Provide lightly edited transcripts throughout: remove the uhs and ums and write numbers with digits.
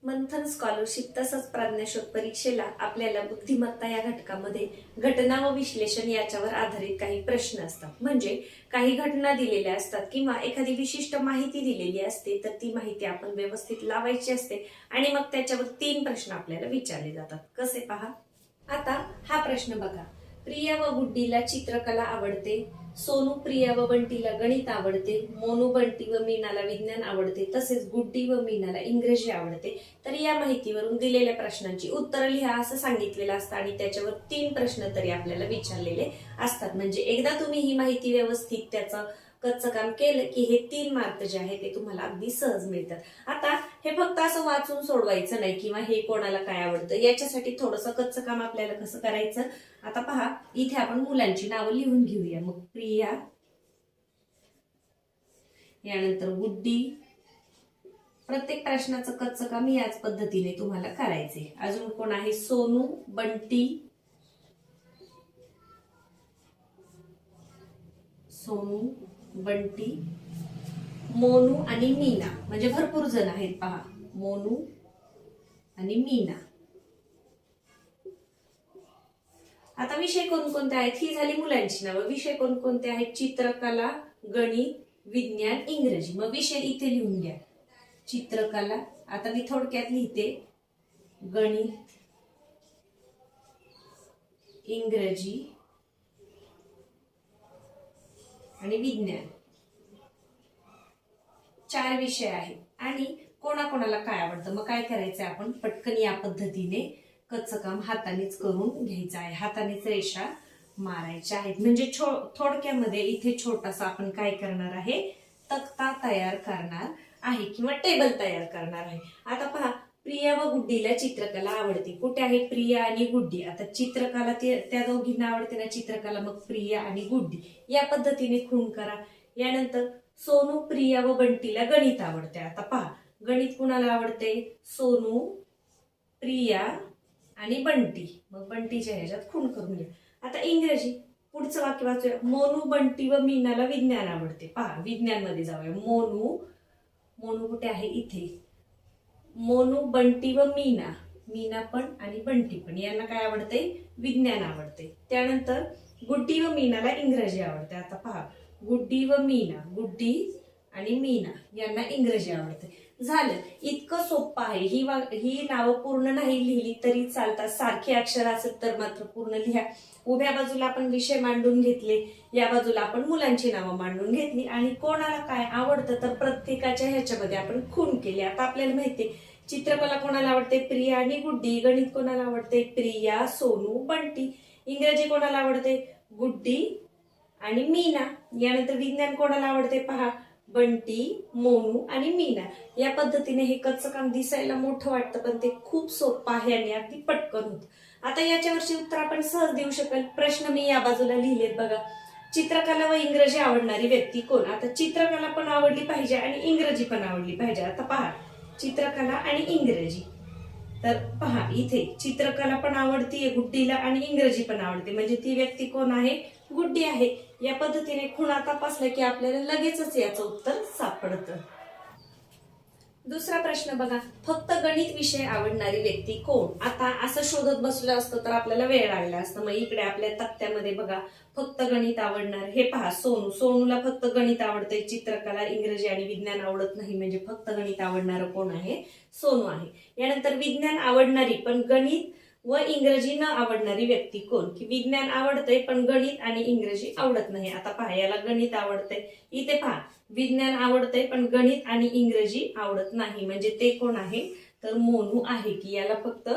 मंथन scholarship तसंच प्राज्ञाशोध परीक्षेला आपल्याला बुद्धिमत्ता या घटकामध्ये घटना व विश्लेषण याच्यावर आधारित काही प्रश्न असतात. म्हणजे काही घटना दिलेल्या असतात किंवा एखादी विशिष्ट माहिती दिलेली असते, तर ती माहिती आपण व्यवस्थित लावायची असते आणि मग त्याच्यावर 3 प्रश्न आपल्याला विचारले जातात. कसे पहा. आता हा प्रश्न बघा. प्रिया व गुड्डीला चित्रकला आवडते, सोनू प्रिया व बंटीला गणित आवडते, मोनू बंटी व मीनाला विज्ञान आवडते, तसेच गुड्डी व मीनाला इंग्रजी आवडते. तर या माहितीवरून दिलेल्या प्रश्नांची उत्तरं लिहा असं सांगितलेलं असतं आणि त्याच्यावर 3 प्रश्न तरी आपल्याला विचारलेले असतात. म्हणजे एकदा तुम्ही ही माहिती व्यवस्थित त्याचं कच्चं काम केलं की हे 3 मार्क जे आहे ते तुम्हाला अगदी सहज मिळतात. आता हे फक्त असं वाचून सोडवायचं नाही किंवा हे कोणाला काय आवडतं, याच्यासाठी थोडंसं कच्चं काम आपल्याला कसं करायचं. आता पहा, इथे आपण मुलांची नावं लिहून घेऊया. मग प्रिया, यानंतर गुड्डी. प्रत्येक प्रश्नाचं कच्चं काम याच पद्धतीने तुम्हाला करायचे. अजून कोण आहे? सोनू, बंटी, सोनू, बंटी, मोनू आणि मीना. म्हणजे भरपूर जण आहेत पहा. मोनू आणि मीना. आता विषय कोणकोणते आहेत? ही झाली मुलांची नावं. विषय कोणकोणते आहेत? चित्रकला, गणित, विज्ञान, इंग्रजी. मग विषय इथे लिहून घ्या. चित्रकला, आता मी थोडक्यात लिहिते, गणित, इंग्रजी आणि विज्ञान. 4 विषय आहेत. आणि कोणाकोणाला काय आवडतं, मग काय करायचंय, आपण पटकन या पद्धतीने कच्चं काम हातानेच करून घ्यायचं आहे. हातानेच रेषा मारायच्या आहेत. म्हणजे थोडक्यामध्ये इथे छोटासा आपण काय करणार आहे, तक्ता तयार करणार आहे किंवा टेबल तयार करणार आहे. आता पहा, प्रिया व गुड्डीला चित्रकला आवडते. कुठे आहे प्रिया आणि गुड्डी? आता चित्रकला त्या दोघींना आवडते ना चित्रकला, मग प्रिया आणि गुड्डी या पद्धतीने खूण करा. यानंतर सोनू, प्रिया व बंटीला गणित आवडते. आता पहा, गणित कुणाला आवडते? सोनू, प्रिया आणि बंटी. मग बंटीच्या ह्याच्यात खूण करून घ्या. आता इंग्रजी, पुढचं वाक्य वाचूया. मोनू, बंटी व मीनाला विज्ञान आवडते. पहा, विज्ञान मध्ये जाऊया. मोनू कुठे आहे? इथे. मोनू, बंटी व मीना. मीना पण आणि बंटी पण, यांना काय आवडते? विज्ञान आवडते. त्यानंतर गुड्डी व मीनाला इंग्रजी आवडते. आता पहा, गुड्डी व मीना, गुड्डी आणि मीना यांना इंग्रजी आवडते. झालं. इतकं सोपं आहे. ही नावं पूर्ण नाही लिहिली तरी चालतात. सारखी अक्षर असेल तर मात्र पूर्ण लिहा. उभ्या बाजूला आपण विषय मांडून घेतले, या बाजूला आपण मुलांची नावं मांडून घेतली आणि कोणाला काय आवडतं तर प्रत्येकाच्या ह्याच्यामध्ये आपण खूण केली. आता आपल्याला माहितीये चित्रकला कोणाला आवडते? प्रिया आणि गुड्डी. गणित कोणाला आवडते? प्रिया, सोनू, बंटी. इंग्रजी कोणाला आवडते? गुड्डी आणि मीना. यानंतर विज्ञान कोणाला आवडते? पहा, बंटी, मोनू आणि मीना. या पद्धतीने हे कच्चं काम दिसायला मोठं वाटतं पण ते खूप सोपं आहे आणि अगदी पटकन होतं. आता याच्यावरची उत्तर आपण सहज देऊ शकाल. प्रश्न मी या बाजूला लिहिलेत बघा. चित्रकला व इंग्रजी आवडणारी व्यक्ती कोण? आता चित्रकला पण आवडली पाहिजे आणि इंग्रजी पण आवडली पाहिजे. आता पहा, चित्रकला आणि इंग्रजी. तर पहा, इथे चित्रकला पण आवडतीये गुड्डीला आणि इंग्रजी पण आवडते. म्हणजे ती व्यक्ती कोण आहे? गुड्डी आहे. या पद्धतीने खुणा तपासल्या की आपल्याला लगेचच याचं उत्तर सापडतं. दुसरा प्रश्न बघा. फक्त गणित विषय आवडणारी व्यक्ती कोण? आता असं शोधत बसलं असतं तर आपल्याला वेळ लागला असतं. मग इकडे आपल्या तक्त्यामध्ये बघा, फक्त गणित आवडणार. हे पहा, सोनूला फक्त गणित आवडते. चित्रकला, इंग्रजी आणि विज्ञान आवडत नाही. म्हणजे फक्त गणित आवडणारं कोण आहे? सोनू आहे. यानंतर विज्ञान आवडणारी पण गणित व इंग्रजी न आवडणारी व्यक्ती कोण? की विज्ञान आवडतंय पण गणित आणि इंग्रजी आवडत नाही. आता पहा, याला गणित आवडतंय. इथे पहा, विज्ञान आवडतंय पण गणित आणि इंग्रजी आवडत नाही. म्हणजे ते कोण आहे? तर मोनू आहे. की याला फक्त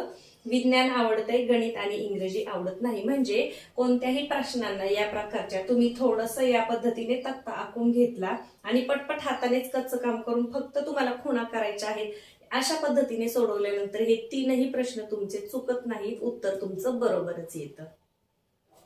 विज्ञान आवडतंय, गणित आणि इंग्रजी आवडत नाही. म्हणजे कोणत्याही प्रश्नांना या प्रकारच्या तुम्ही थोडंसं या पद्धतीने तक्ता आखून घेतला आणि पटपट हातानेच कच्चं काम करून फक्त तुम्हाला खुणा करायच्या आहेत. अशा पद्धतीने सोडवल्यानंतर हे 3ही प्रश्न तुमचे चुकत नाहीत. उत्तर तुमचं बरोबरच येतं.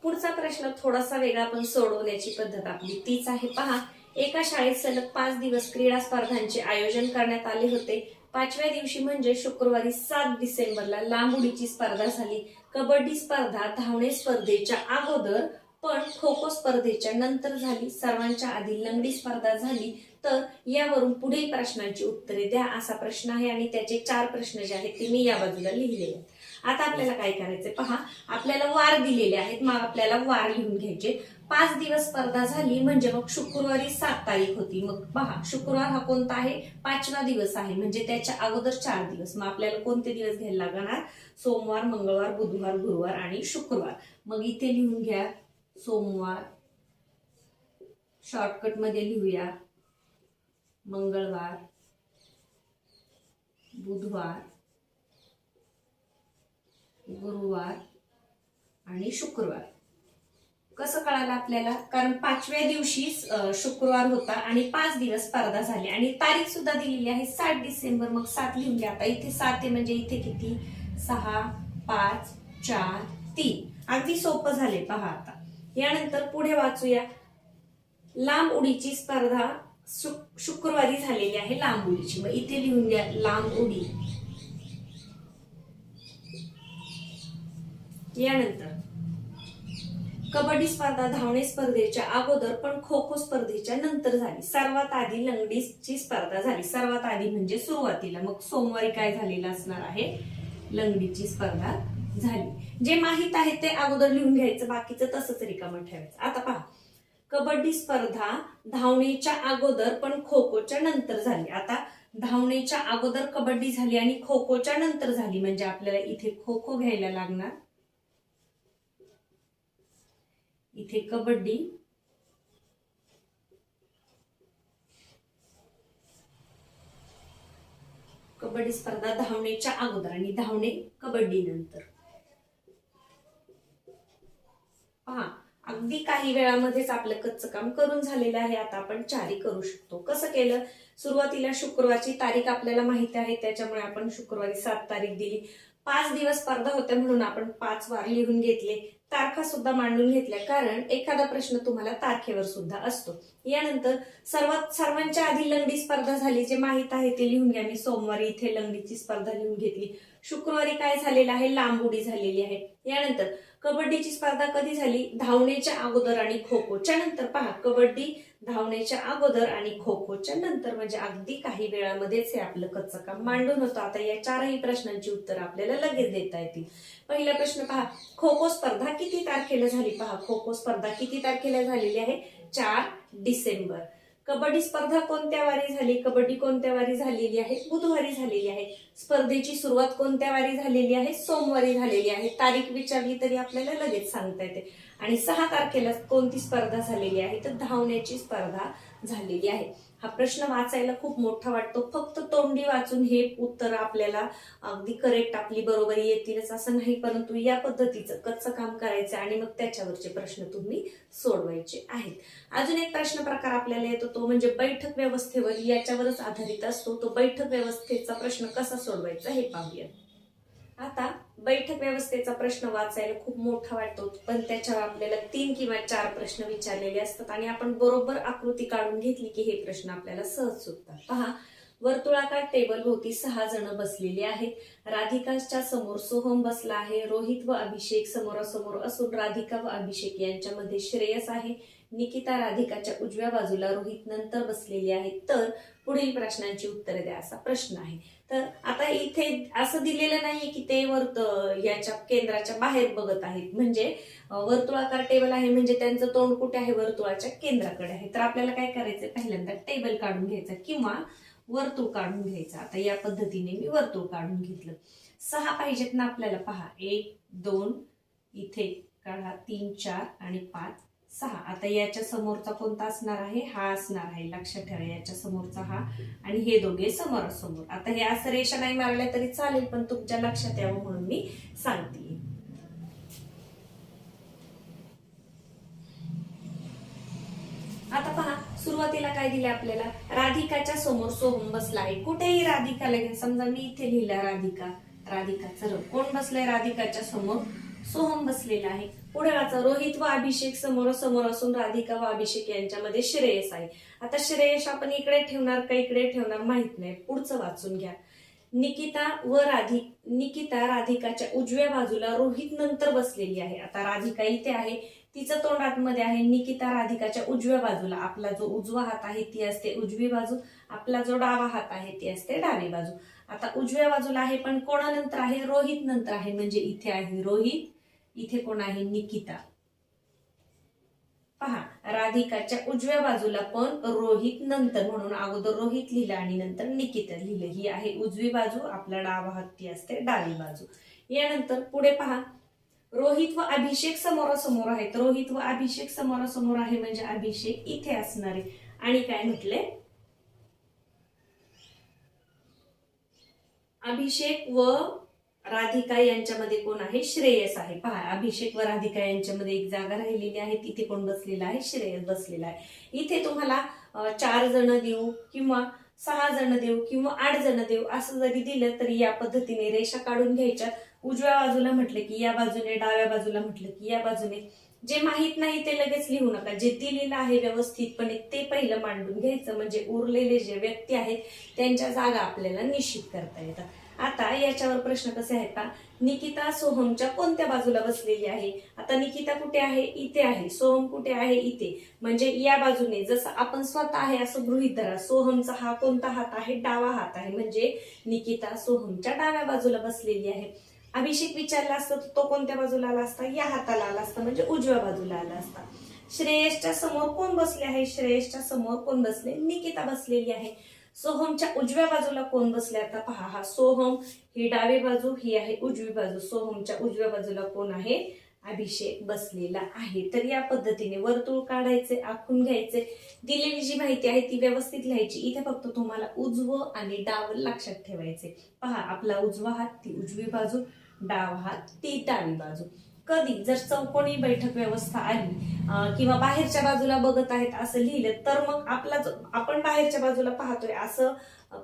पुढचा प्रश्न थोडासा वेगळा पण सोडवण्याची पद्धत आपली तीच आहे. पहा, एका शाळेत सलग 5 दिवस क्रीडा स्पर्धांचे आयोजन करण्यात आले होते. 5व्या दिवशी म्हणजे शुक्रवारी 7 डिसेंबरला लांब उडीची स्पर्धा झाली. कबड्डी स्पर्धा धावणे स्पर्धेच्या अगोदर पण खो खो स्पर्धेच्या नंतर झाली. सर्वांच्या आधी लंगडी स्पर्धा झाली. तर यावरून पुढील प्रश्नांची उत्तरे द्या असा प्रश्न आहे आणि त्याचे 4 प्रश्न जे आहेत ते मी या बाजूला लिहिलेले आहेत. आता आपल्याला काय करायचंय पहा, आपल्याला वार दिलेले आहेत, मग आपल्याला वार लिहून घ्यायचे. 5 दिवस स्पर्धा झाली म्हणजे मग शुक्रवारी 7 तारीख होती. मग पहा, शुक्रवार हा कोणता आहे, 5वा दिवस आहे, म्हणजे त्याच्या अगोदर 4 दिवस. मग आपल्याला कोणते दिवस घ्यायला लागणार, सोमवार, मंगळवार, बुधवार, गुरुवार आणि शुक्रवार. मग इथे लिहून घ्या सोमवार, शॉर्टकट मध्ये लिहूया मंगळवार, बुधवार, गुरुवार आणि शुक्रवार. कसं कळालं आपल्याला, कारण 5व्या दिवशी शुक्रवार होता आणि 5 दिवस स्पर्धा झाली आणि तारीख सुद्धा दिलेली आहे 7 डिसेंबर. मग 7 लिहून घ्या. आता इथे 7 आहे म्हणजे इथे किती, 6, 5, 4, 3. अगदी सोपं झाले पहा. आता यानंतर पुढे वाचूया. लांब उडीची स्पर्धा शुक्रवारी झालेली आहे, लांब उडीची. मग इथे लिहून घ्या लांब उडी. यानंतर कबड्डी स्पर्धा धावणे स्पर्धेच्या अगोदर पण खो खो स्पर्धेच्या नंतर झाली. सर्वात आधी लंगडीची स्पर्धा झाली, सर्वात आधी म्हणजे सुरुवातीला. मग सोमवारी काय झालेलं असणार आहे, लंगडीची स्पर्धा झाली. जे माहित आहे ते अगोदर लिहून घ्यायचं, बाकीचं तसंच रिकामं ठेवायचं. आता पहा, कबड्डी स्पर्धा धावणेच्या अगोदर पण खो खोच्या नंतर झाली. आता धावणेच्या अगोदर कबड्डी झाली आणि खो खोच्या नंतर झाली म्हणजे आपल्याला इथे खो खो घ्यायला लागणार, इथे कबड्डी, कबड्डी स्पर्धा धावणेच्या अगोदर आणि धावणे कबड्डी नंतर. पहा, अगदी काही वेळामध्येच आपलं कच्चं काम करून झालेलं आहे. आता आपण 4 करू शकतो. कसं केलं, सुरुवातीला शुक्रवारची तारीख आपल्याला माहिती आहे, त्याच्यामुळे आपण शुक्रवारी 7 तारीख दिली. 5 दिवस स्पर्धा होत्या म्हणून आपण 5 वार लिहून घेतले. तारखा सुद्धा मांडून घेतल्या, कारण एखादा प्रश्न तुम्हाला तारखेवर सुद्धा असतो. यानंतर सर्वांच्या आधी लंगडी स्पर्धा झाली, जे माहित आहे ते लिहून घ्या. मी सोमवारी इथे लंगडीची स्पर्धा लिहून घेतली. शुक्रवारी काय झालेलं आहे, लांब उडी झालेली आहे. यानंतर कबड्डीची स्पर्धा कधी झाली, धावण्याच्या अगोदर आणि खो खोच्या नंतर. पहा, कबड्डी धावण्याच्या अगोदर आणि खो खोच्या नंतर, म्हणजे अगदी काही वेळामध्येच हे आपलं कच्चं काम मांडून होतं. आता या 4ही प्रश्नांची उत्तर आपल्याला लगेच देता येतील. पहिला प्रश्न पहा, खो खो स्पर्धा किती तारखेला झाली. पहा, खो खो स्पर्धा किती तारखेला झालेली आहे, 4 डिसेंबर. कबड्डी स्पर्धा कोणत्या वारी झाली, कबड्डी कोणत्या वारी झालेली आहे, बुधवारी झालेली आहे. स्पर्धेची सुरुवात कोणत्या वारी झालेली आहे, सोमवारी झालेली आहे. तारीख विचारली तरी आपल्याला लगेच सांगता येते. आणि 6 तारखेला कोणती स्पर्धा झालेली आहे, तर धावण्याची स्पर्धा झालेली आहे. हा प्रश्न वाचायला खूप मोठा वाटतो, फक्त तोंडी वाचून हे उत्तर आपल्याला अगदी करेक्ट आपली बरोबरी येतीलच असं नाही, परंतु या पद्धतीचं कच्चं काम करायचं आणि मग त्याच्यावरचे प्रश्न तुम्ही सोडवायचे आहेत. अजून एक प्रश्न प्रकार आपल्याला येतो, तो म्हणजे बैठक व्यवस्थेवर, याच्यावरच आधारित असतो. तो बैठक व्यवस्थेचा प्रश्न कसा सोडवायचा हे पाहूया. आता बैठक व्यवस्थेचा प्रश्न वाचायला खूप मोठा वाटतो, पण त्याच्यावर आपल्याला 3 किंवा 4 प्रश्न विचारलेले असतात आणि आपण बरोबर आकृती काढून घेतली की हे प्रश्न आपल्याला सहज सुटतात. पहा, वर्तुळाकार टेबल भोवती 6 जण बसलेले आहेत. राधिकाच्या समोर सोहम बसला आहे. रोहित व अभिषेक समोरासमोर असून राधिका व अभिषेक यांच्यामध्ये श्रेयस आहे. निकिता राधिकाच्या उजव्या बाजूला, रोहित नंतर बसलेली आहे. तर पुढील प्रश्नांची उत्तरे द्या असा प्रश्न आहे. तर आता इथे असं दिलेलं नाहीये की ते याच्या केंद्राच्या बाहेर बघत आहेत, म्हणजे वर्तुळाकार टेबल आहे म्हणजे त्यांचं तोंड कुठे आहे, वर्तुळाच्या केंद्राकडे आहे. तर आपल्याला काय करायचंय, पहिल्यांदा टेबल काढून घ्यायचा किंवा वर्तुळ काढून घ्यायचं. आता या पद्धतीने मी वर्तुळ काढून घेतलं. 6 पाहिजेत ना आपल्याला. पहा, 1, 2, इथे काढा, 3, 4 आणि 5, 6. आता याच्या समोरचा कोणता असणार आहे, हा असणार आहे. लक्षात ठेवा, याच्या समोरचा हा आणि हे दोघे समोरासमोर. आता हे असं रेषा नाही मारल्या तरी चालेल, पण तुमच्या लक्षात यावं म्हणून मी सांगते. आता पहा, सुरुवातीला काय दिले आपल्याला, राधिकाच्या समोर सोहम बसला आहे. कुठेही राधिकाला घ्या. समजा मी इथे लिहिला राधिका, राधिकाचं कोण बसलंय, राधिकाच्या समोर सोहम बसलेला आहे. पुढे वाचा, रोहित व अभिषेक समोरासमोर असून राधिका व अभिषेक यांच्यामध्ये श्रेयस आहे. आता श्रेयस आपण इकडे ठेवणार का इकडे ठेवणार माहित नाही, पुढचं वाचून घ्या. निकिता राधिकाच्या उजव्या बाजूला रोहित नंतर बसलेली आहे. आता राधिका इथे आहे, तिचं तोंड आतमध्ये आहे. निकिता राधिकाच्या उजव्या बाजूला, आपला जो उजवा हात आहे ती असते उजवी बाजू, आपला जो डावा हात आहे ती असते डावी बाजू. आता उजव्या बाजूला आहे पण कोणानंतर आहे? रोहित नंतर आहे. म्हणजे इथे आहे रोहित, इथे कोण आहे? निकिता. पहा, राधिकाच्या उजव्या बाजूला पण रोहित नंतर, म्हणून अगोदर रोहित लिहिलं आणि नंतर निकिता लिहिलं. ही आहे उजवी बाजू, आपला डावा हात ती असते डावी बाजू. यानंतर पुढे पहा, रोहित व अभिषेक समोरासमोर आहेत. रोहित व अभिषेक समोरासमोर आहे म्हणजे अभिषेक इथे असणार आहे. आणि काय म्हटले? अभिषेक व राधिका यांच्यामध्ये कोण आहे? श्रेयस आहे. पहा, अभिषेक व राधिका यांच्यामध्ये एक जागा राहिलेली आहे, तिथे कोण बसलेला आहे? श्रेयस बसलेला आहे. इथे तुम्हाला 4 जण देऊ किंवा 6 जण देऊ किंवा 8 जण देऊ असं जरी दिलं तरी या पद्धतीने रेषा काढून घ्यायच्या. उजव्या बाजूला म्हटलं की या बाजूने, डाव्या बाजूला म्हटलं की या बाजूने. जे माहित नाही ते लगेच लिहू नका. जे दिलेलं आहे व्यवस्थितपणे ते पहिलं मांडून घ्यायचं, म्हणजे उरलेले जे व्यक्ती आहेत त्यांच्या जागा आपल्याला निश्चित करता येतात. आता याच्यावर प्रश्न कसे आहेत का? निकिता सोहमच्या कोणत्या बाजूला बसलेली आहे? आता निकिता कुठे आहे? इथे आहे. सोहम कुठे आहे? इथे. म्हणजे या बाजूने जसं आपण स्वतः आहे असं गृहीत धरा. सोहमचा हा कोणता हात आहे? डावा हात आहे. म्हणजे निकिता सोहमच्या डाव्या बाजूला बसलेली आहे. अभिषेक विचारला असता तर तो कोणत्या बाजूला आला असता? या हाताला आला असता, म्हणजे उजव्या बाजूला आला असता. श्रेयसच्या समोर कोण बसले आहे? श्रेयसच्या समोर कोण बसले? निकिता बसलेली आहे. सोहमच्या उजव्या बाजूला कोण बसले? आता पहा, हा सोहम, ही डावी बाजू, ही आहे उजवी बाजू. सोहमच्या उजव्या बाजूला कोण आहे? अभिषेक बसलेला आहे. तर या पद्धतीने वर्तुळ काढायचे, आखून घ्यायचे. दिलेली जी माहिती आहे ती व्यवस्थित लिहायची. इथे फक्त तुम्हाला उजवं आणि डावं लक्षात ठेवायचे. पहा, आपला उजवा हात ती उजवी बाजू, डावा हात ती डावी बाजू. कधी जर चौकोनी बैठक व्यवस्था आली किंवा बाहेरच्या बाजूला बघत आहेत असं लिहिलं तर मग आपला आपण बाहेरच्या बाजूला पाहतोय असं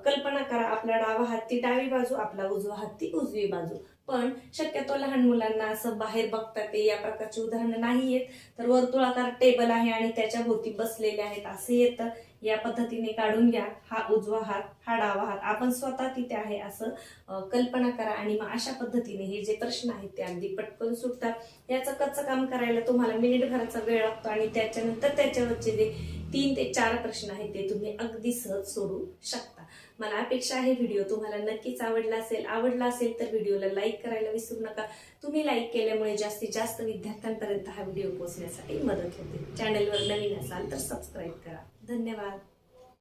कल्पना करा. आपला डावा हात ती डावी बाजू, आपला उजवा हात ती उजवी बाजू. पण शक्यतो लहान मुलांना असं बाहेर बघतात ते या प्रकारची उदाहरणं नाही येत, तर वर्तुळाकार टेबल आहे आणि त्याच्या भोवती बसलेले आहेत असं येतं. या पद्धतीने काढून घ्या. हा उजवा हात, हा डावा हात, आपण स्वतः तिथे आहे असं कल्पना करा. आणि मग अशा पद्धतीने हे जे प्रश्न आहेत ते अगदी पटकन सुटतात. याचं कच्चं काम करायला तुम्हाला मिनिटभराचा वेळ लागतो आणि त्याच्यानंतर त्याच्यावरचे जे 3 ते 4 प्रश्न आहेत ते तुम्ही अगदी सहज सोडवू शकता. मला अपेक्षा आहे व्हिडिओ तुम्हाला नक्कीच आवडला असेल तर व्हिडिओला लाईक करायला विसरू नका. तुम्ही लाईक केल्यामुळे जास्तीत जास्त विद्यार्थ्यांपर्यंत हा व्हिडिओ पोहोचण्यासाठी मदत होते. चॅनलवर नवीन असाल तर सबस्क्राईब करा. धन्यवाद.